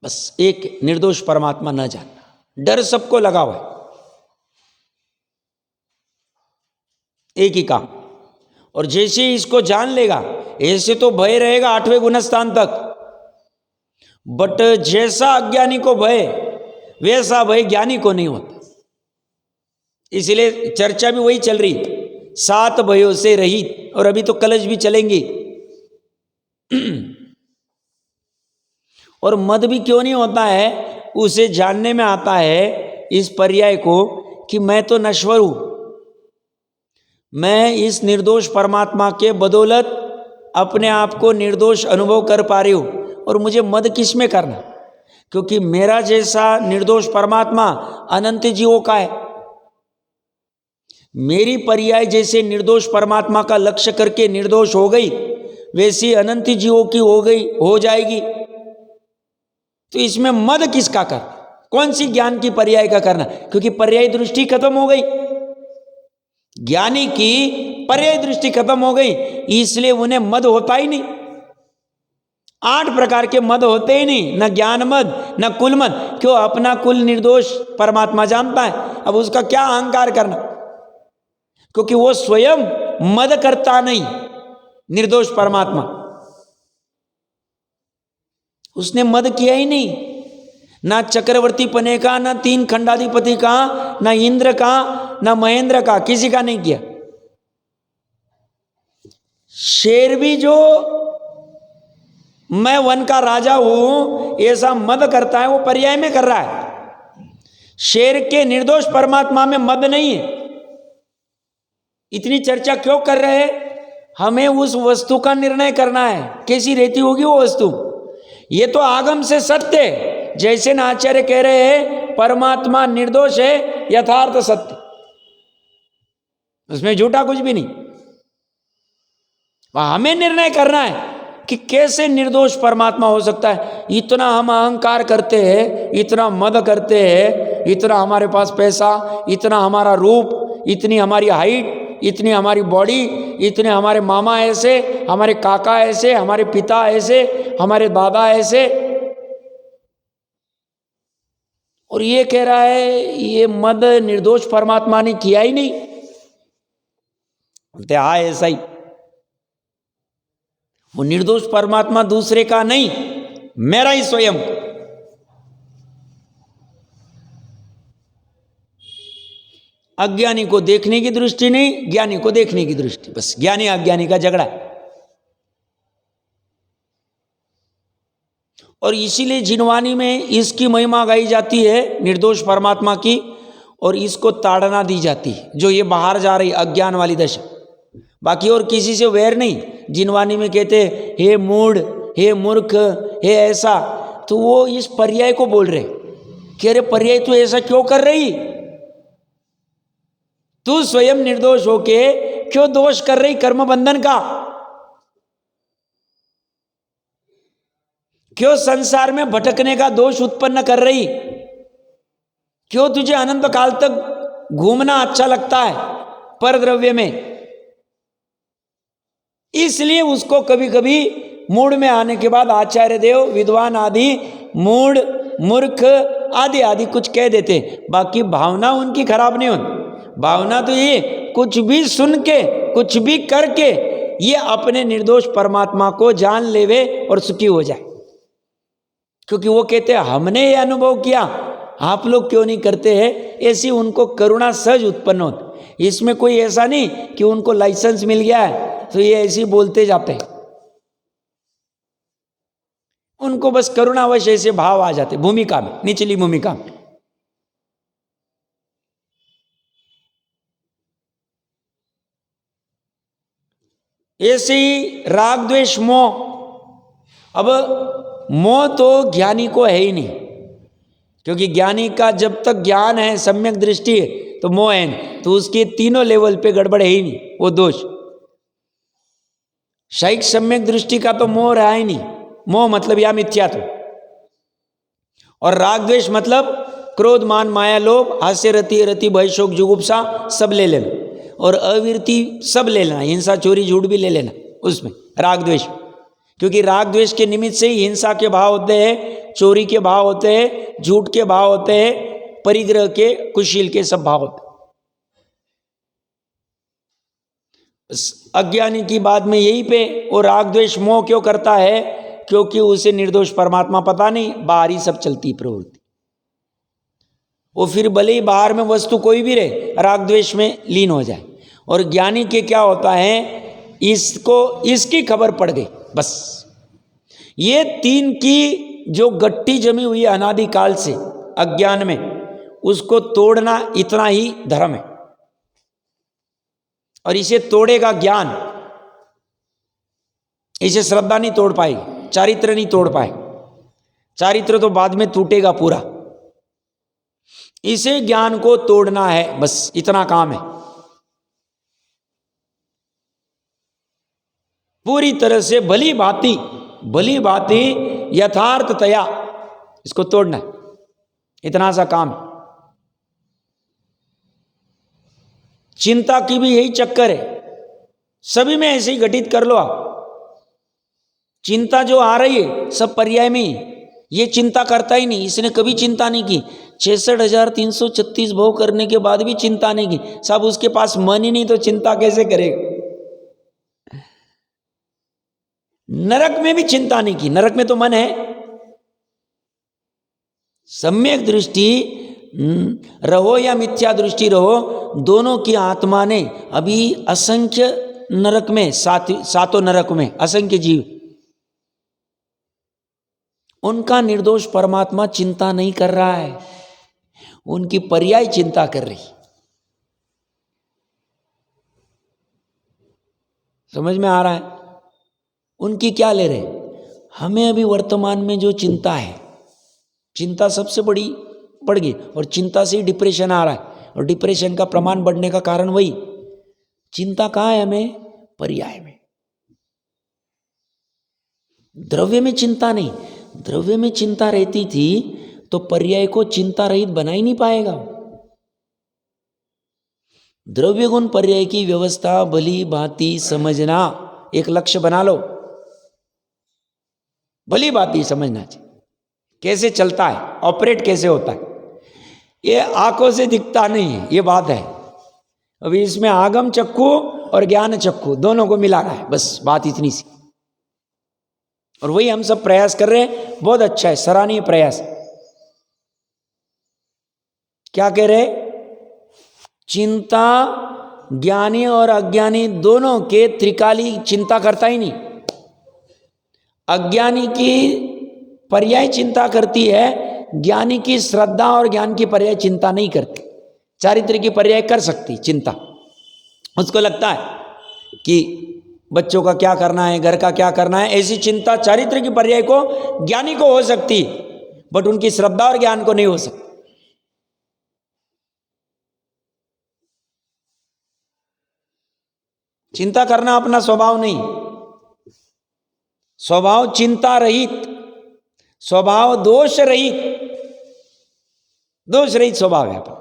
बस एक निर्दोष परमात्मा न जानना, डर सबको लगा हुआ है, एक ही काम। और जैसे इसको जान लेगा ऐसे तो भय रहेगा 8वें गुणस्थान तक, बट जैसा अज्ञानी को भय वैसा भय ज्ञानी को नहीं होता। इसलिए चर्चा भी वही चल रही, 7 भयों से रहित, और अभी तो कलश भी चलेंगी। और मद भी क्यों नहीं होता है? उसे जानने में आता है इस पर्याय को कि मैं तो नश्वर हूं, मैं इस निर्दोष परमात्मा के बदौलत अपने आप को निर्दोष अनुभव कर पा रही हूं, और मुझे मद किस में करना? क्योंकि मेरा जैसा निर्दोष परमात्मा अनंत जीवों का है। मेरी पर्याय जैसे निर्दोष परमात्मा का लक्ष्य करके निर्दोष हो गई, वैसी अनंत जीवों की हो जाएगी। तो इसमें मद किसका कर, कौन सी ज्ञान की पर्याय का करना? क्योंकि पर्याय दृष्टि खत्म हो गई, ज्ञानी की पर्याय दृष्टि खत्म हो गई, इसलिए उन्हें मद होता ही नहीं। 8 प्रकार के मद होते ही नहीं, न ज्ञान मद न कुल मद। क्यों? अपना कुल निर्दोष परमात्मा जानता है, अब उसका क्या अहंकार करना, क्योंकि वो स्वयं मद करता नहीं। निर्दोष परमात्मा उसने मद किया ही नहीं, ना चक्रवर्ती पने का, ना 3 खंडाधिपति का, ना इंद्र का, ना महेंद्र का, किसी का नहीं किया। शेर भी जो मैं वन का राजा हूं ऐसा मद करता है, वो पर्याय में कर रहा है। शेर के निर्दोष परमात्मा में मद नहीं है। इतनी चर्चा क्यों कर रहे हैं? हमें उस वस्तु का निर्णय करना है, कैसी रहती होगी वो वस्तु। ये तो आगम से सत्य है। जैसे न आचार्य कह रहे हैं परमात्मा निर्दोष है, यथार्थ सत्य, उसमें झूठा कुछ भी नहीं। हमें निर्णय करना है कि कैसे निर्दोष परमात्मा हो सकता है। इतना हम अहंकार करते हैं, इतना मद करते हैं, इतना हमारे पास पैसा, इतना हमारा रूप, इतनी हमारी हाइट, इतनी हमारी बॉडी, इतने हमारे मामा ऐसे, हमारे काका ऐसे, हमारे पिता ऐसे, हमारे दादा ऐसे, और ये कह रहा है ये मद निर्दोष परमात्मा ने किया ही नहीं। बोलते हाँ ऐसा ही। वो निर्दोष परमात्मा दूसरे का नहीं, मेरा ही स्वयं। अज्ञानी को देखने की दृष्टि नहीं, ज्ञानी को देखने की दृष्टि, बस ज्ञानी अज्ञानी का झगड़ा है। और इसीलिए जिनवानी में इसकी महिमा गाई जाती है निर्दोष परमात्मा की, और इसको ताड़ना दी जाती है जो ये बाहर जा रही अज्ञान वाली दशा। बाकी और किसी से वैर नहीं। जिनवानी में कहते हे मूढ़, हे मूर्ख, हे ऐसा, तो वो इस पर्याय को बोल रहे कि अरे पर्याय तू ऐसा क्यों कर रही, तू स्वयं निर्दोष होके क्यों दोष कर रही कर्म बंधन का, क्यों संसार में भटकने का दोष उत्पन्न कर रही, क्यों तुझे अनंत काल तक घूमना अच्छा लगता है पर द्रव्य में। इसलिए उसको कभी कभी मूड में आने के बाद आचार्य देव, विद्वान आदि मूड, मूर्ख आदि आदि कुछ कह देते। बाकी भावना उनकी खराब नहीं होती। भावना तो ये कुछ भी सुन के, कुछ भी करके ये अपने निर्दोष परमात्मा को जान लेवे और सुखी हो जाए। क्योंकि वो कहते हैं हमने ये अनुभव किया, आप लोग क्यों नहीं करते हैं। ऐसी उनको करुणा सहज उत्पन्न होती। इसमें कोई ऐसा नहीं कि उनको लाइसेंस मिल गया है तो ये ऐसे ही बोलते जाते हैं। उनको बस करुणावश ऐसे भाव आ जाते भूमिका में, निचली भूमिका में। ऐसे ही राग द्वेष मोह। अब मोह तो ज्ञानी को है ही नहीं, क्योंकि ज्ञानी का जब तक ज्ञान है, सम्यक दृष्टि है, तो मोह है नहीं। तो उसके तीनों लेवल पे गड़बड़ है ही नहीं, वो दोष। शायद सम्यक दृष्टि का तो मोह रहा ही नहीं। मोह मतलब या मिथ्यात्व, और राग द्वेष मतलब क्रोध मान माया लोभ हास्य रति रति भय शोक जुगुप्सा सब ले लेना, और अविरति सब ले लेना, हिंसा चोरी झूठ भी ले लेना उसमें राग द्वेष। क्योंकि राग द्वेष के निमित्त से ही हिंसा के भाव होते हैं, चोरी के भाव होते हैं, झूठ के भाव होते हैं, परिग्रह के, कुशील के सब भाव होते हैं। अज्ञानी की बात में यही पे वो राग द्वेष मोह क्यों करता है, क्योंकि उसे निर्दोष परमात्मा पता नहीं, बाहरी सब चलती प्रवृत्ति। वो फिर भले ही बाहर में वस्तु कोई भी रहे राग द्वेष में लीन हो जाए। और ज्ञानी के क्या होता है, इसको इसकी खबर पड़ गई बस। ये 3 की जो गट्टी जमी हुई है अनादि काल से अज्ञान में, उसको तोड़ना इतना ही धर्म है। और इसे तोड़ेगा ज्ञान, इसे श्रद्धा नहीं तोड़ पाएगी, चारित्र नहीं तोड़ पाए। चारित्र तो बाद में टूटेगा पूरा, इसे ज्ञान को तोड़ना है, बस इतना काम है। पूरी तरह से भली भांति यथार्थतया इसको तोड़ना है, इतना सा काम है। चिंता की भी यही चक्कर है, सभी में ऐसे ही घटित कर लो आप। चिंता जो आ रही है सब पर्याय में ही, ये चिंता करता ही नहीं, इसने कभी चिंता नहीं की। 66,336 भोग करने के बाद भी चिंता नहीं की। सब उसके पास मन ही नहीं तो चिंता कैसे करेगा। नरक में भी चिंता नहीं की, नरक में तो मन है। सम्यक दृष्टि रहो या मिथ्या दृष्टि रहो, दोनों की आत्मा ने अभी असंख्य नरक में, सातों नरक में असंख्य जीव, उनका निर्दोष परमात्मा चिंता नहीं कर रहा है, उनकी पर्याय चिंता कर रही। समझ में आ रहा है? उनकी क्या ले रहे? हमें अभी वर्तमान में जो चिंता है, चिंता सबसे बड़ी बढ़ गई, और चिंता से ही डिप्रेशन आ रहा है, और डिप्रेशन का प्रमाण बढ़ने का कारण वही चिंता। कहाँ है? हमें पर्याय में। द्रव्य में चिंता नहीं, द्रव्य में चिंता रहती थी तो पर्याय को चिंता रहित बना ही नहीं पाएगा। द्रव्य गुण पर्याय की व्यवस्था भली भांति समझना, एक लक्ष्य बना लो, भली भांति समझना चाहिए कैसे चलता है, ऑपरेट कैसे होता है। ये आंखों से दिखता नहीं है, ये बात है। अभी इसमें आगम चक्षु और ज्ञान चक्षु दोनों को मिला रहा है, बस बात इतनी सी। और वही हम सब प्रयास कर रहे हैं, बहुत अच्छा है, सराहनीय प्रयास। क्या कह रहे? चिंता ज्ञानी और अज्ञानी दोनों के त्रिकाली चिंता करता ही नहीं। अज्ञानी की पर्याय चिंता करती है, ज्ञानी की श्रद्धा और ज्ञान की पर्याय चिंता नहीं करती। चारित्र की पर्याय कर सकती चिंता, उसको लगता है कि बच्चों का क्या करना है, घर का क्या करना है, ऐसी चिंता चारित्र की पर्याय को ज्ञानी को हो सकती, बट उनकी श्रद्धा और ज्ञान को नहीं हो सकती। चिंता करना अपना स्वभाव नहीं, स्वभाव चिंता रहित, स्वभाव दोष रहित, दोष रहित स्वभाव है अपना।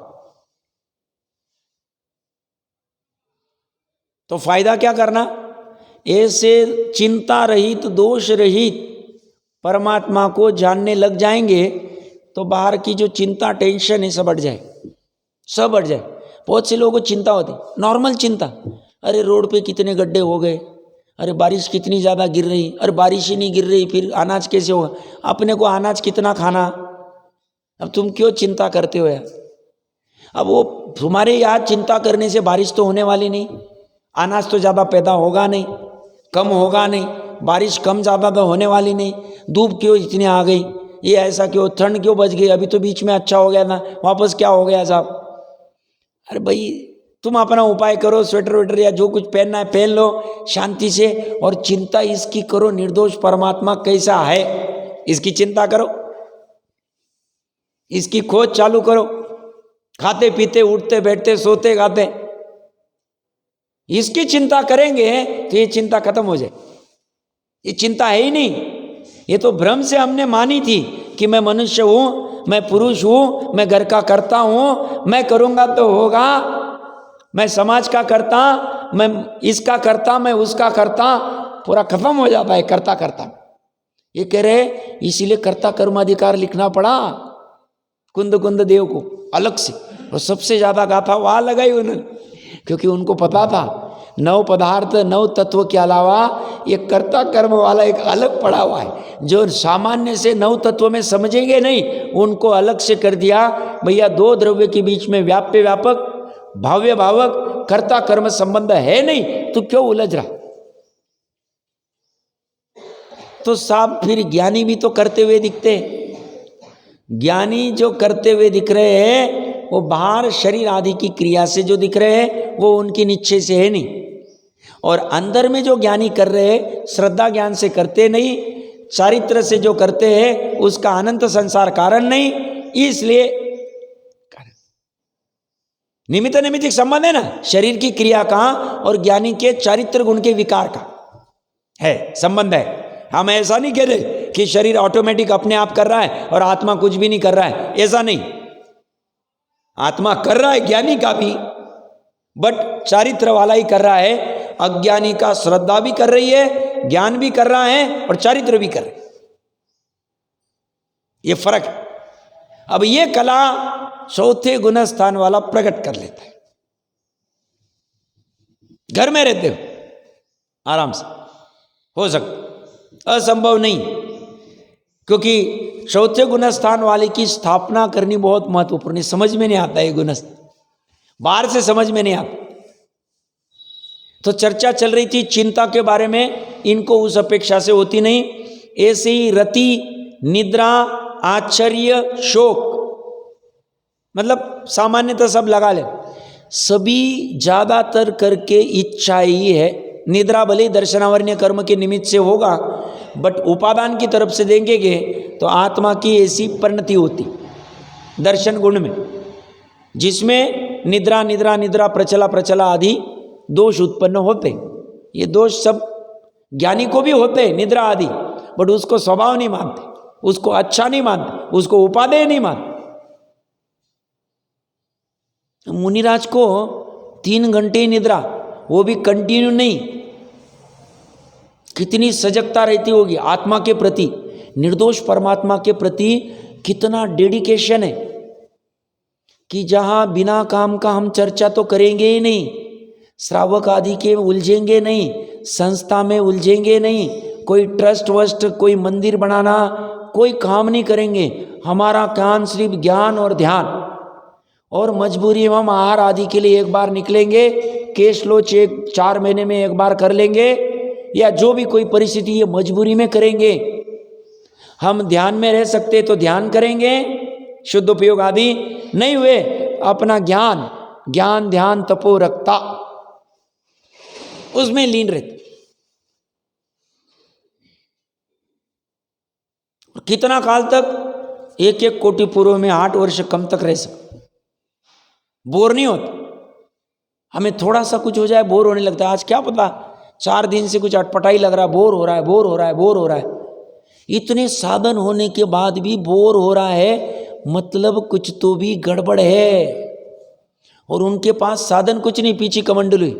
तो फायदा क्या करना? ऐसे चिंता रहित दोष रहित परमात्मा को जानने लग जाएंगे तो बाहर की जो चिंता टेंशन है सब हट जाए, सब हट जाए। बहुत से लोगों को चिंता होती, नॉर्मल चिंता, अरे रोड पे कितने गड्ढे हो गए, अरे बारिश कितनी ज़्यादा गिर रही, अरे बारिश ही नहीं गिर रही, फिर अनाज कैसे होगा, अपने को अनाज कितना खाना, अब तुम क्यों चिंता करते हो यार। अब वो तुम्हारे याद चिंता करने से बारिश तो होने वाली नहीं, अनाज तो ज़्यादा पैदा होगा नहीं, कम होगा नहीं, बारिश कम ज़्यादा तो होने वाली नहीं, धूप क्यों इतनी आ गई, ये ऐसा क्यों, ठंड क्यों बच गई, अभी तो बीच में अच्छा हो गया था, वापस क्या हो गया साहब। अरे भाई तुम अपना उपाय करो, स्वेटर वेटर या जो कुछ पहनना है पहन लो शांति से, और चिंता इसकी करो निर्दोष परमात्मा कैसा है, इसकी चिंता करो, इसकी खोज चालू करो। खाते पीते उठते बैठते सोते खाते इसकी चिंता करेंगे तो ये चिंता खत्म हो जाए। ये चिंता है ही नहीं, ये तो भ्रम से हमने मानी थी कि मैं मनुष्य हूं, मैं पुरुष हूं, मैं घर का करता हूं, मैं करूंगा तो होगा, मैं समाज का करता, मैं इसका करता, मैं उसका करता, पूरा खत्म हो जाता है करता करता। ये कह रहे इसीलिए कर्ता कर्माधिकार लिखना पड़ा कुंद कुंद देव को अलग से, और सबसे ज्यादा गाथा वहां लगाई उन्होंने, क्योंकि उनको पता था 9 पदार्थ 9 तत्व के अलावा ये कर्ता कर्म वाला एक अलग पड़ा हुआ है, जो सामान्य से 9 तत्व में समझेंगे नहीं, उनको अलग से कर दिया। भैया 2 द्रव्य के बीच में व्याप्य व्यापक भाव्य भावक कर्ता कर्म संबंध है नहीं, तो क्यों उलझ रहा। तो साहब फिर ज्ञानी भी तो करते हुए दिखते हैं, ज्ञानी जो करते हुए दिख रहे हैं वो बाहर शरीर आदि की क्रिया से जो दिख रहे हैं वो उनकी निश्चय से है नहीं, और अंदर में जो ज्ञानी कर रहे हैं श्रद्धा ज्ञान से करते नहीं, चारित्र से जो करते हैं उसका अनंत संसार कारण नहीं, इसलिए निमित्त निमित्तिक संबंध है ना, शरीर की क्रिया का और ज्ञानी के चारित्र गुण के विकार का है संबंध है। हम ऐसा नहीं कह रहे कि शरीर ऑटोमेटिक अपने आप कर रहा है और आत्मा कुछ भी नहीं कर रहा है, ऐसा नहीं, आत्मा कर रहा है ज्ञानी का भी, बट चारित्र वाला ही कर रहा है। अज्ञानी का श्रद्धा भी कर रही है, ज्ञान भी कर रहा है और चारित्र भी कर रहा है, ये फर्क है। अब ये कला चौथे गुण स्थान वाला प्रकट कर लेता है। घर में रहते हो आराम से हो सकता, असंभव नहीं, क्योंकि चौथे गुण स्थान वाले की स्थापना करनी बहुत महत्वपूर्ण है। समझ में नहीं आता ये गुण, बाहर से समझ में नहीं आता। तो चर्चा चल रही थी चिंता के बारे में, इनको उस अपेक्षा से होती नहीं। ऐसे ही रति, निद्रा, आश्चर्य, शोक, मतलब सामान्यतः सब लगा ले, सभी ज्यादातर करके इच्छा ही है। निद्रा भले ही दर्शनावरणीय कर्म के निमित्त से होगा, बट उपादान की तरफ से देंगे तो आत्मा की ऐसी परिणति होती दर्शन गुण में, जिसमें निद्रा निद्रा निद्रा प्रचला प्रचला आदि दोष उत्पन्न होते। ये दोष सब ज्ञानी को भी होते निद्रा आदि, बट उसको स्वभाव नहीं मानते, उसको अच्छा नहीं मानते, उसको उपादेय नहीं मानते। मुनिराज को 3 घंटे निद्रा, वो भी कंटिन्यू नहीं, कितनी सजगता रहती होगी आत्मा के प्रति, निर्दोष परमात्मा के प्रति कितना डेडिकेशन है कि जहां बिना काम का हम चर्चा तो करेंगे ही नहीं, श्रावक आदि के उलझेंगे नहीं, संस्था में उलझेंगे नहीं, कोई ट्रस्ट वस्ट, कोई मंदिर बनाना, कोई काम नहीं करेंगे। हमारा काम सिर्फ ज्ञान और ध्यान, और मजबूरी में हम आहार आदि के लिए एक बार निकलेंगे, कैश लो चेक 4 महीने में एक बार कर लेंगे, या जो भी कोई परिस्थिति है मजबूरी में करेंगे। हम ध्यान में रह सकते तो ध्यान करेंगे, शुद्ध उपयोग आदि नहीं हुए, अपना ज्ञान ज्ञान ध्यान तपो रखता उसमें लीन रहते। कितना काल तक? 1-1 कोटि पूर्व में 8 वर्ष कम तक रह सकते, बोर नहीं होता। हमें थोड़ा सा कुछ हो जाए बोर होने लगता है। आज क्या पता 4 दिन से कुछ अटपटाई लग रहा है, बोर हो रहा है, बोर हो रहा है, बोर हो रहा है। इतने साधन होने के बाद भी बोर हो रहा है, मतलब कुछ तो भी गड़बड़ है। और उनके पास साधन कुछ नहीं, पीछे कमंडलू,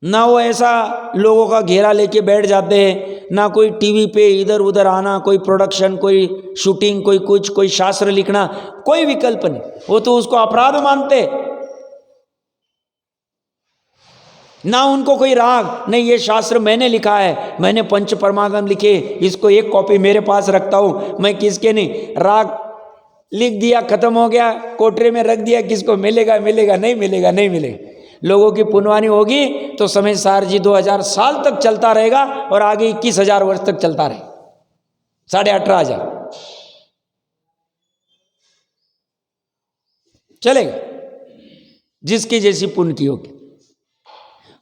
ना वो ऐसा लोगों का घेरा लेके बैठ जाते हैं, ना कोई टीवी पे इधर उधर आना, कोई प्रोडक्शन, कोई शूटिंग, कोई कुछ, कोई शास्त्र लिखना, कोई विकल्प नहीं। वो तो उसको अपराध मानते, ना उनको कोई राग नहीं, ये शास्त्र मैंने लिखा है, मैंने पंच परमागम लिखे, इसको एक कॉपी मेरे पास रखता हूं, मैं किसके नहीं। राग लिख दिया, खत्म हो गया, कोटरे में रख दिया, किसको मिलेगा? मिलेगा नहीं, मिलेगा नहीं, मिलेगा। लोगों की पुनवानी होगी तो समय सार जी 2000 साल तक चलता रहेगा, और आगे 21,000 वर्ष तक चलता रहेगा, 18,500 चलेगा, जिसकी जैसी पुण्य की होगी।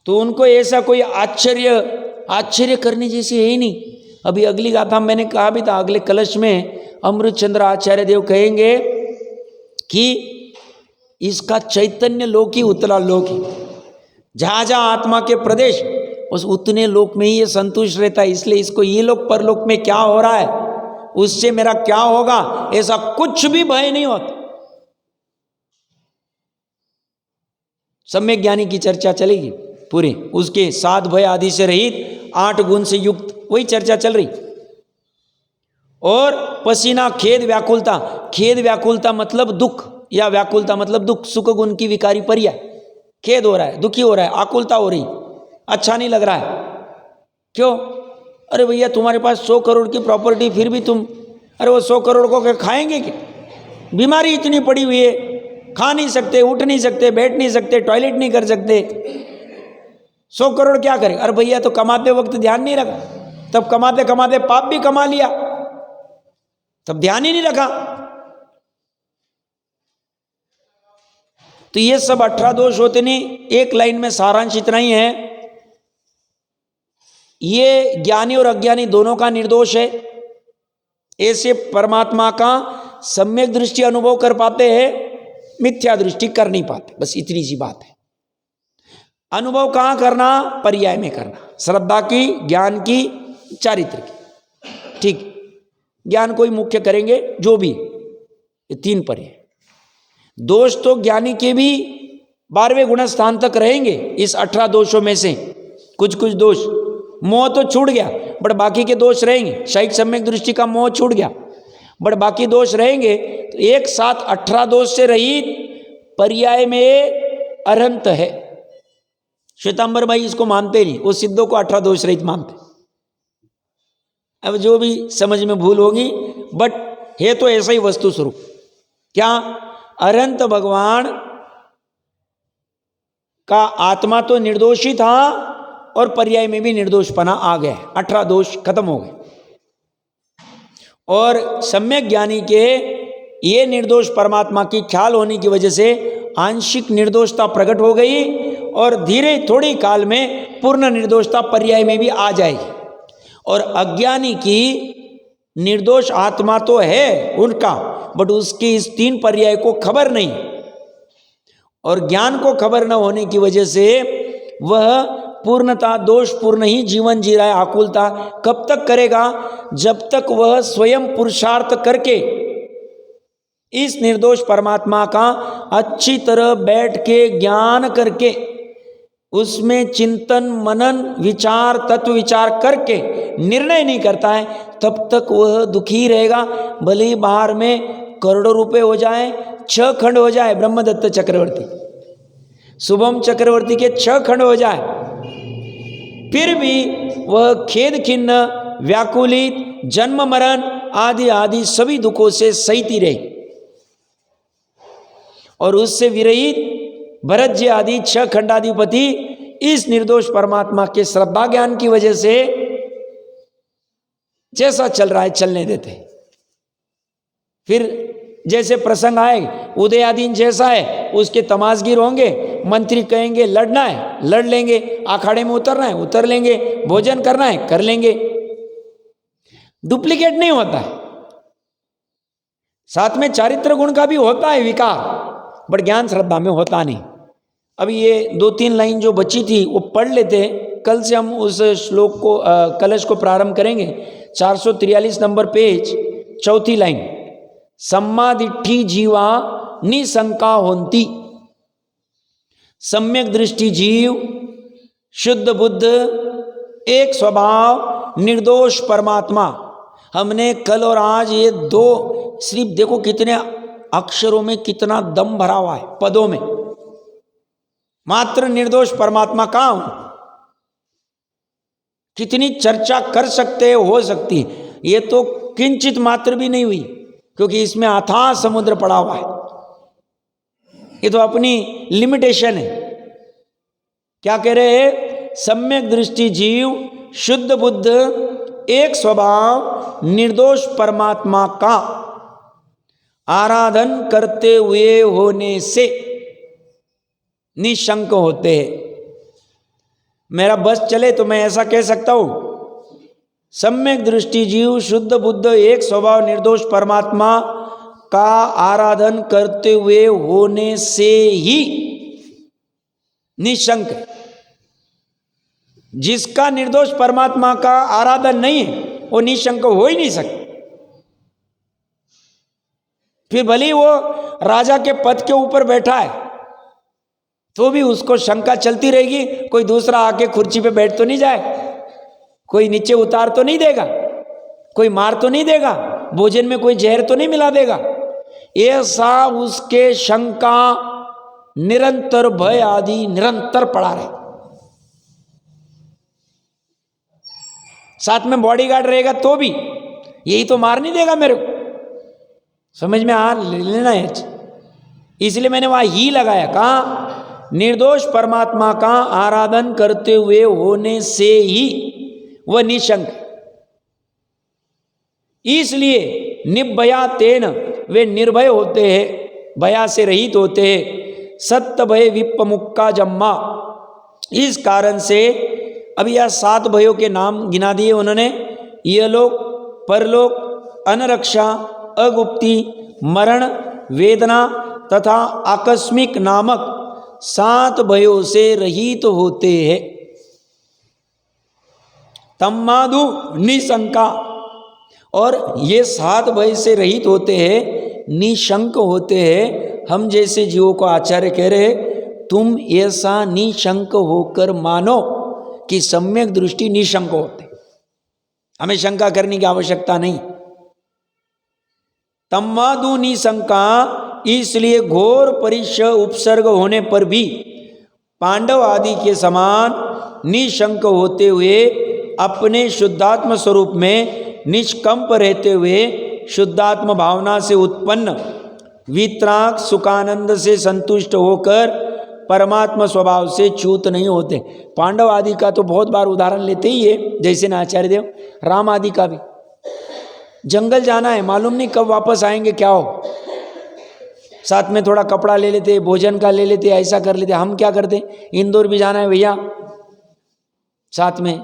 तो उनको ऐसा कोई आश्चर्य करने जैसी है ही नहीं। अभी अगली गाथा मैंने कहा भी था, अगले कलश में अमृत चंद्र आचार्य देव कहेंगे कि इसका चैतन्य लोक ही उतला लोक ही, जहां जहां आत्मा के प्रदेश, उस उतने लोक में ही ये संतुष्ट रहता है। इसलिए इसको ये लोक परलोक में क्या हो रहा है, उससे मेरा क्या होगा, ऐसा कुछ भी भय नहीं होता। सम्यक ज्ञानी की चर्चा चलेगी पूरी, उसके 7 भय आदि से रहित 8 गुण से युक्त वही चर्चा चल रही। और पसीना, खेद, व्याकुलता, खेद व्याकुलता मतलब दुख, या व्याकुलता मतलब दुख, सुख गुण की विकारी पर्याय। खेद हो रहा है, दुखी हो रहा है, आकुलता हो रही, अच्छा नहीं लग रहा है। क्यों? अरे भैया तुम्हारे पास 100 करोड़ की प्रॉपर्टी, फिर भी तुम, अरे वो 100 करोड़ को क्या खाएंगे क्या? बीमारी इतनी पड़ी हुई है, खा नहीं सकते, उठ नहीं सकते, बैठ नहीं सकते, टॉयलेट नहीं कर सकते, 100 करोड़ क्या करें? अरे भैया तो कमाते वक्त ध्यान नहीं रखा, तब कमाते कमाते पाप भी कमा लिया, तब ध्यान ही नहीं रखा। तो ये सब 18 दोष होते नहीं। एक लाइन में सारांश इतना ही है, ये ज्ञानी और अज्ञानी दोनों का निर्दोष है। ऐसे परमात्मा का सम्यक दृष्टि अनुभव कर पाते हैं, मिथ्या दृष्टि कर नहीं पाते, बस इतनी सी बात है। अनुभव कहाँ करना? पर्याय में करना, श्रद्धा की, ज्ञान की, चारित्र की। ठीक, ज्ञान को ही मुख्य करेंगे, जो भी ये 3 पर्याय। दोष तो ज्ञानी के भी 12वें गुण स्थान तक रहेंगे इस 18 दोषों में से, कुछ कुछ दोष, मोह तो छूट गया बट बाकी के दोष रहेंगे। शायद सम्यक दृष्टि का मोह छूट गया बट बाकी दोष रहेंगे। तो एक साथ 18 दोष से रहित पर्याय में अरहंत है। श्वेतांबर भाई इसको मानते नहीं, वो सिद्धों को 18 दोष रहित मानते। अब जो भी समझ में भूल होगी बट है तो ऐसा ही वस्तु स्वरूप। क्या अरहंत भगवान का आत्मा तो निर्दोषी था और पर्याय में भी निर्दोषपना आ गया, 18 दोष खत्म हो गए। और सम्यक ज्ञानी के ये निर्दोष परमात्मा की ख्याल होने की वजह से आंशिक निर्दोषता प्रकट हो गई और धीरे थोड़ी काल में पूर्ण निर्दोषता पर्याय में भी आ जाएगी। और अज्ञानी की निर्दोष आत्मा तो है उनका बट उसकी इस 3 पर्याय को खबर नहीं, और ज्ञान को खबर न होने की वजह से वह पूर्णता दोष पूर्ण ही जीवन जी रहा है। आकुलता कब तक करेगा? जब तक वह स्वयं पुरुषार्थ करके इस निर्दोष परमात्मा का अच्छी तरह बैठ के ज्ञान करके उसमें चिंतन मनन विचार तत्व विचार करके निर्णय नहीं करता है, तब तक वह दुखी रहेगा। भले ही बाहर में करोड़ों रुपए हो जाए, 6 खंड हो जाए, ब्रह्मदत्त चक्रवर्ती शुभम चक्रवर्ती के 6 खंड हो जाए, फिर भी वह खेद खिन्न व्याकुलित जन्म मरण आदि आदि सभी दुखों से सहित रहे। और उससे विरहित भरत जी आदि 6 खंडाधिपति इस निर्दोष परमात्मा के श्रद्धा ज्ञान की वजह से जैसा चल रहा है चलने देते। फिर जैसे प्रसंग आए उदयादीन जैसा है उसके तमाशगीर होंगे, मंत्री कहेंगे लड़ना है लड़ लेंगे, अखाड़े में उतरना है उतर लेंगे, भोजन करना है कर लेंगे। डुप्लीकेट नहीं होता है। साथ में चारित्र गुण का भी होता है विकार, बट ज्ञान श्रद्धा में होता नहीं। अभी ये 2-3 लाइन जो बची थी वो पढ़ लेते। कल से हम उस श्लोक को कलश को प्रारंभ करेंगे। 443 नंबर पेज, 4थी लाइन। सम्मादिट्ठी जीवा निशंका होंती। सम्यक दृष्टि जीव, शुद्ध बुद्ध, एक स्वभाव, निर्दोष परमात्मा। हमने कल और आज ये 2 सिर्फ देखो कितने अक्षरों में कितना दम भरा हुआ है, पदों में। मात्र निर्दोष परमात्मा का कितनी चर्चा कर सकते हो सकती है। ये तो किंचित मात्र भी नहीं हुई क्योंकि इसमें अथाह समुद्र पड़ा हुआ है। ये तो अपनी लिमिटेशन है। क्या कह रहे हैं? सम्यक दृष्टि जीव, शुद्ध बुद्ध, एक स्वभाव, निर्दोष परमात्मा का आराधन करते हुए होने से निशंक होते हैं। मेरा बस चले तो मैं ऐसा कह सकता हूं, सम्यक दृष्टि जीव, शुद्ध बुद्ध, एक स्वभाव, निर्दोष परमात्मा का आराधन करते हुए होने से ही निशंक है। जिसका निर्दोष परमात्मा का आराधन नहीं है वो निशंक हो ही नहीं सकता। फिर भले वो राजा के पद के ऊपर बैठा है तो भी उसको शंका चलती रहेगी, कोई दूसरा आके कुर्सी पे बैठ तो नहीं जाए, कोई नीचे उतार तो नहीं देगा, कोई मार तो नहीं देगा, भोजन में कोई जहर तो नहीं मिला देगा। ऐसा उसके शंका निरंतर भय आदि निरंतर पड़ा रहे। साथ में बॉडीगार्ड रहेगा तो भी यही तो मार नहीं देगा मेरे को। समझ में आ लेना है। इसलिए मैंने वहां ही लगाया, कहा निर्दोष परमात्मा का आराधन करते हुए होने से ही वह निशंक। इसलिए निभया तेन, वे निर्भय होते हैं, भया से रहित होते हैं। सत्य भय विप्पमुक्का जम्मा। इस कारण से अब यह 7 भयों के नाम गिना दिए उन्होंने। यह लोक, परलोक, अनरक्षा, अगुप्ति, मरण, वेदना तथा आकस्मिक नामक 7 भयों से रहित होते हैं। तम्मादु निशंका, और ये 7 भय से रहित होते हैं, निशंक होते हैं। हम जैसे जीवों को आचार्य कह रहे हैं, तुम ऐसा निशंक होकर मानो कि सम्यक दृष्टि निशंक होते, हमें शंका करने की आवश्यकता नहीं। तम्मादु निशंका, इसलिए घोर परिचय उपसर्ग होने पर भी पांडव आदि के समान निशंक होते हुए अपने शुद्धात्म स्वरूप में निष्कंप रहते हुए शुद्धात्म भावना से उत्पन्न वितराग सुखानंद से संतुष्ट होकर परमात्मा स्वभाव से च्युत नहीं होते। पांडव आदि का तो बहुत बार उदाहरण लेते ही है, जैसे ना आचार्य देव, राम आदि का भी। जंगल जाना है, मालूम नहीं कब वापस आएंगे, क्या हो, साथ में थोड़ा कपड़ा ले लेते, भोजन का ले लेते, ऐसा कर लेते। हम क्या करते, इंदौर भी जाना है भैया, साथ में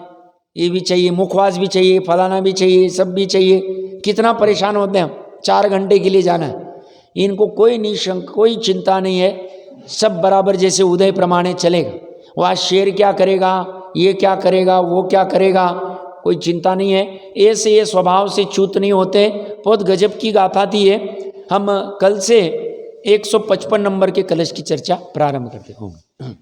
ये भी चाहिए, मुखवास भी चाहिए, फलाना भी चाहिए, सब भी चाहिए, कितना परेशान होते हैं हम। 4 घंटे के लिए जाना है, इनको कोई निशंक, कोई चिंता नहीं है, सब बराबर जैसे उदय प्रमाणे चलेगा। वह शेर क्या करेगा, ये क्या करेगा, वो क्या करेगा, कोई चिंता नहीं है। ऐसे ये स्वभाव से च्युत नहीं होते। बहुत गजब की गाथा थी है। हम कल से 155 नंबर के कलश की चर्चा प्रारंभ करते होंगे।